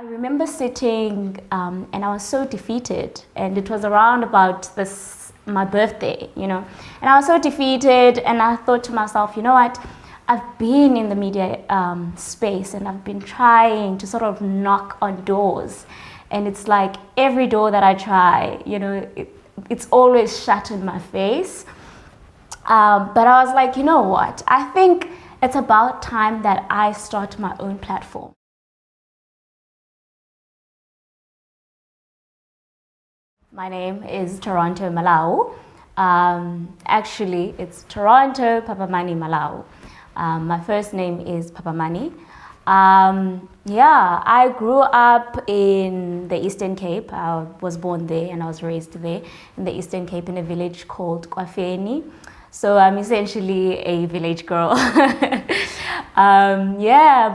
I remember sitting and I was so defeated, and it was around about my birthday, and I was so defeated, and I thought to myself, you know what, I've been in the media space, and I've been trying to sort of knock on doors, and it's like every door that I try, it's always shut in my face. But I was like, you know what, I think it's about time that I start my own platform. My name is Torontó Malawu. Actually, it's Torontó Papamani Malawu. My first name is Papamani. I grew up in the Eastern Cape. I was born there and I was raised there in the Eastern Cape in a village called Cloete. So I'm essentially a village girl.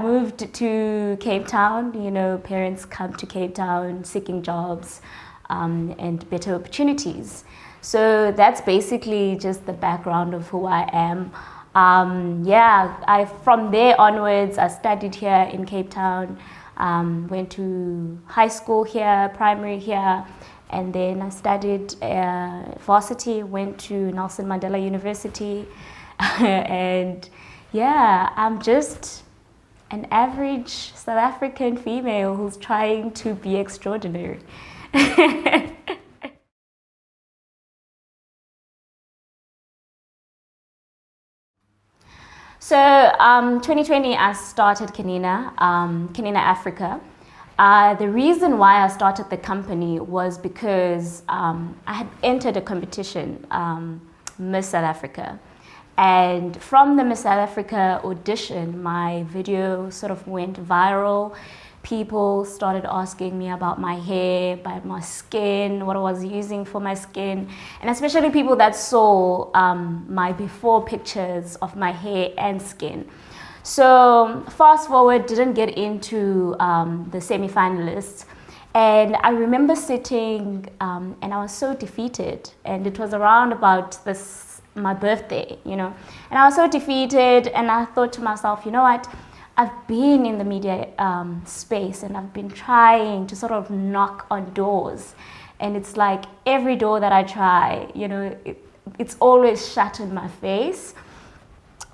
Moved to Cape Town. Parents come to Cape Town seeking jobs and better opportunities. So that's basically just the background of who I am. From there onwards, I studied here in Cape Town, went to high school here, primary here, and then I studied varsity, went to Nelson Mandela University, and I'm just an average South African female who's trying to be extraordinary. So 2020, I started Kinina Africa. The reason why I started the company was because I had entered a competition, Miss South Africa. And from the Miss South Africa audition, my video sort of went viral. People started asking me about my hair, about my skin, what I was using for my skin, and especially people that saw my before pictures of my hair and skin. So fast forward, didn't get into the semi-finalists, and I remember sitting and I was so defeated, and it was around about my birthday, and I was so defeated, and I thought to myself, you know what, I've been in the media space, and I've been trying to sort of knock on doors, and it's like every door that I try, it's always shut in my face.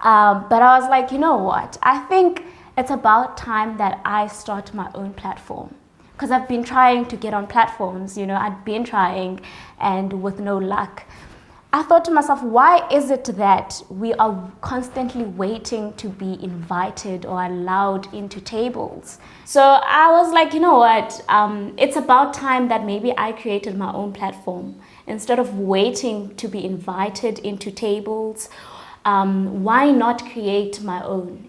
But I was like, you know what, I think it's about time that I start my own platform, because I've been trying to get on platforms, I'd been trying, and with no luck. I thought to myself, why is it that we are constantly waiting to be invited or allowed into tables? So I was like, you know what, it's about time that maybe I created my own platform. Instead of waiting to be invited into tables, why not create my own,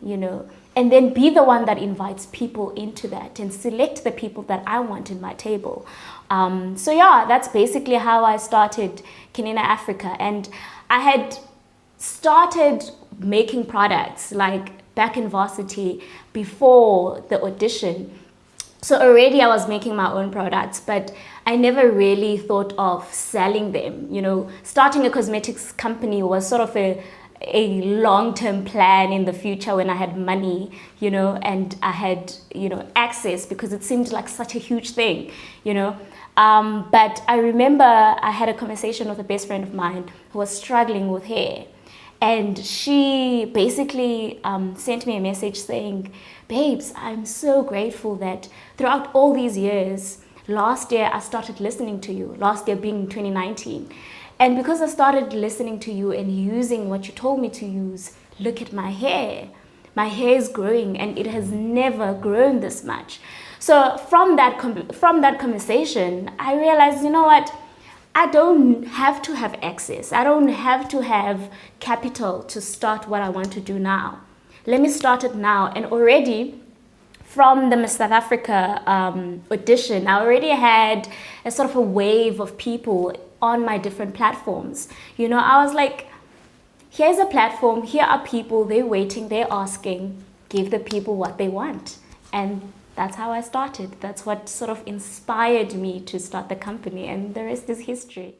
and then be the one that invites people into that and select the people that I want in my table. That's basically how I started Kinina Africa. And I had started making products like back in varsity before the audition. So already I was making my own products, but I never really thought of selling them. Starting a cosmetics company was sort of a long-term plan in the future when I had money, and I had, access, because it seemed like such a huge thing, But I remember I had a conversation with a best friend of mine who was struggling with hair. And she basically sent me a message saying, babes, I'm so grateful that throughout all these years, last year I started listening to you, last year being 2019. And because I started listening to you and using what you told me to use, look at my hair. My hair is growing, and it has never grown this much. So from that conversation, I realized, you know what? I don't have to have access. I don't have to have capital to start what I want to do now. Let me start it now. And already from the Miss South Africa audition, I already had a sort of a wave of people on my different platforms. I was like, here's a platform, here are people, they're waiting, they're asking, give the people what they want. And that's how I started. That's what sort of inspired me to start the company, and the rest is history.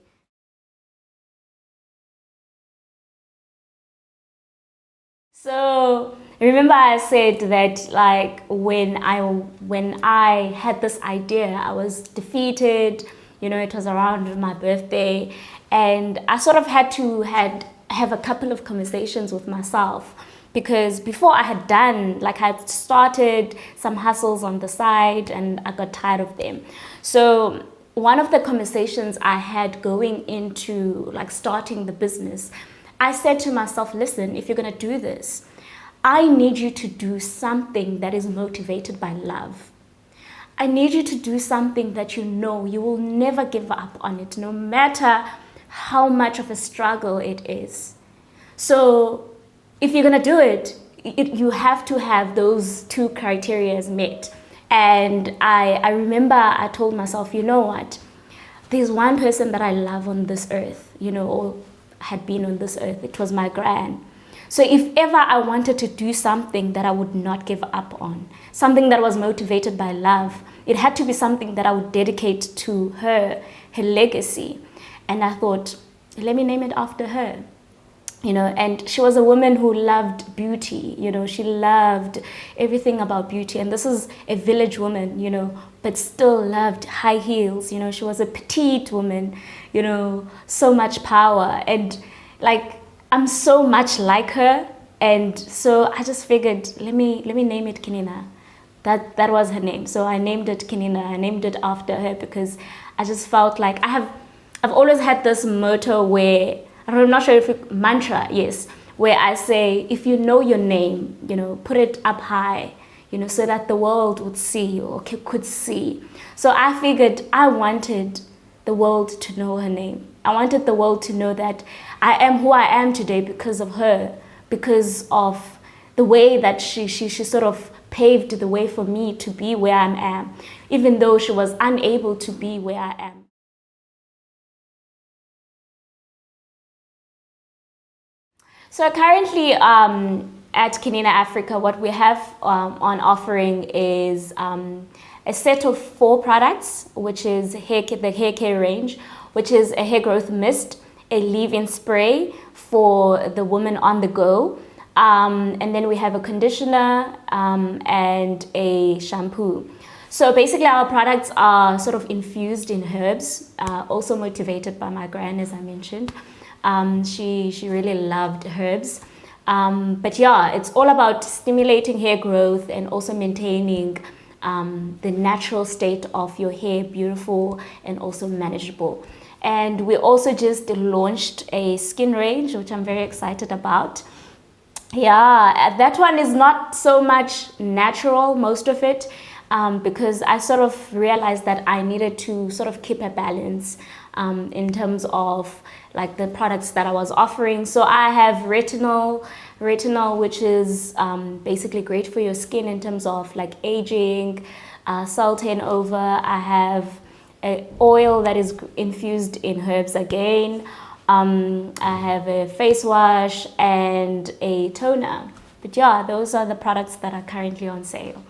So remember I said that like when I had this idea, I was defeated. It was around my birthday, and I sort of had to have a couple of conversations with myself, because before I had started some hustles on the side and I got tired of them. So one of the conversations I had going into like starting the business, I said to myself, listen, if you're going to do this, I need you to do something that is motivated by love. I need you to do something that you will never give up on it, no matter how much of a struggle it is. So if you're going to do it, you have to have those two criteria met. And I remember I told myself, you know what? There's one person that I love on this earth, or had been on this earth. It was my gran. So if ever I wanted to do something that I would not give up on, something that was motivated by love, it had to be something that I would dedicate to her legacy. And I thought, let me name it after her. And she was a woman who loved beauty. She loved everything about beauty. And this is a village woman, but still loved high heels. She was a petite woman, so much power. And like, I'm so much like her. And so I just figured, let me name it Kinina. That was her name. So I named it Kinina. I named it after her because I just felt like I've always had this motto where, I'm not sure if mantra, yes, where I say, if you know your name, put it up high, so that the world would see or could see. So I figured I wanted the world to know her name. I wanted the world to know that I am who I am today because of her, because of the way that she sort of paved the way for me to be where I am, even though she was unable to be where I am. So currently at Kinina Africa, what we have on offering is a set of 4 products, which is the hair care range, which is a hair growth mist, a leave-in spray for the woman on the go, and then we have a conditioner and a shampoo. So basically our products are sort of infused in herbs, also motivated by my gran, as I mentioned. She really loved herbs. But yeah, it's all about stimulating hair growth and also maintaining the natural state of your hair, beautiful and also manageable. And we also just launched a skin range, which I'm very excited about. Yeah, that one is not so much natural, most of it, because I sort of realized that I needed to sort of keep a balance in terms of like the products that I was offering. So I have retinol, which is basically great for your skin in terms of like aging, cell turnover. I have an oil that is infused in herbs again. I have a face wash and a toner. But yeah, those are the products that are currently on sale.